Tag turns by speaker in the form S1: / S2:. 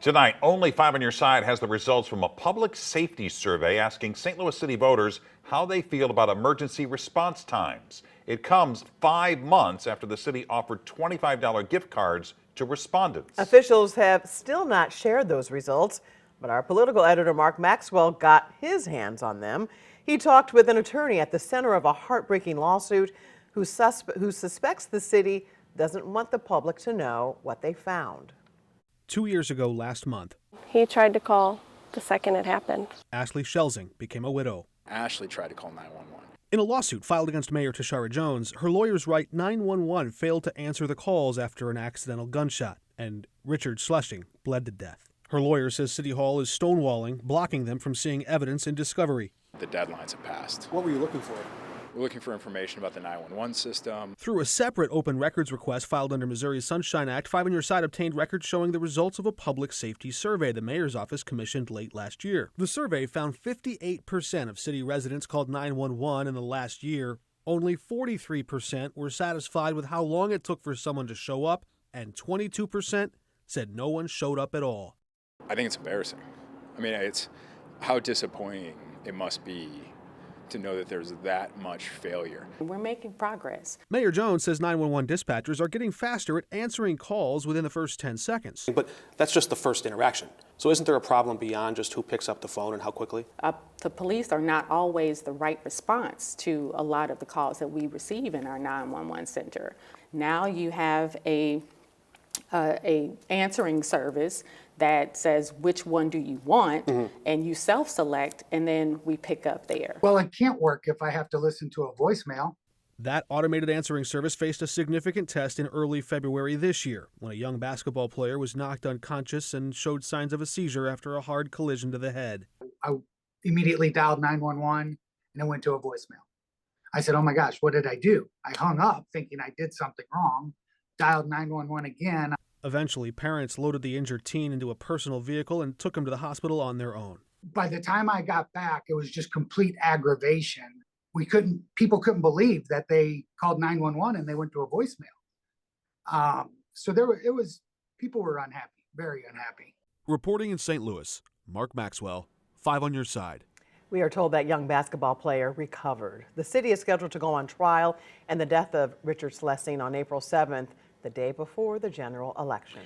S1: Tonight, Only Five on Your Side has the results from a public safety survey asking St. Louis City voters how they feel about emergency response times. It comes 5 months after the city offered $25 gift cards to respondents.
S2: Officials have still not shared those results, but our political editor Mark Maxwell got his hands on them. He talked with an attorney at the center of a heartbreaking lawsuit who suspects the city doesn't want the public to know what they found.
S3: 2 years ago last month,
S4: He tried to call the second it happened.
S3: Ashley Schelsing became a widow.
S5: Ashley tried to call 911.
S3: In a lawsuit filed against Mayor Tishaura Jones, her lawyers write 911 failed to answer the calls after an accidental gunshot, and Richard Schlesing bled to death. Her lawyer says City Hall is stonewalling, blocking them from seeing evidence in discovery.
S5: The deadlines have passed.
S6: What were you looking for?
S5: We're looking for information about the 911 system.
S3: Through a separate open records request filed under Missouri's Sunshine Act, Five on Your Side obtained records showing the results of a public safety survey the mayor's office commissioned late last year. The survey found 58% of city residents called 911 in the last year. Only 43% were satisfied with how long it took for someone to show up, and 22% said no one showed up at all.
S5: I think it's embarrassing. I mean, it's how disappointing it must be to know that there's that much failure.
S7: We're making progress.
S3: Mayor Jones says 911 dispatchers are getting faster at answering calls within the first 10 seconds.
S6: But that's just the first interaction. So isn't there a problem beyond just who picks up the phone and how quickly?
S7: The police are not always the right response to a lot of the calls that we receive in our 911 center. Now you have a answering service that says which one do you want, and you self-select, and then we pick up there.
S8: Well, it can't work if I have to listen to a voicemail.
S3: That automated answering service faced a significant test in early February this year, when a young basketball player was knocked unconscious and showed signs of a seizure after a hard collision to the head.
S8: I immediately dialed 911 and it went to a voicemail. I said, oh my gosh, what did I do? I hung up thinking I did something wrong, dialed 911 again.
S3: Eventually, parents loaded the injured teen into a personal vehicle and took him to the hospital on their own.
S8: By the time I got back, it was just complete aggravation. People couldn't believe that they called 911 and they went to a voicemail. People were unhappy, very unhappy.
S3: Reporting in St. Louis, Mark Maxwell, Five on Your Side.
S2: We are told that young basketball player recovered. The city is scheduled to go on trial in the death of Richard Schlesing on April 7th, the day before the general election.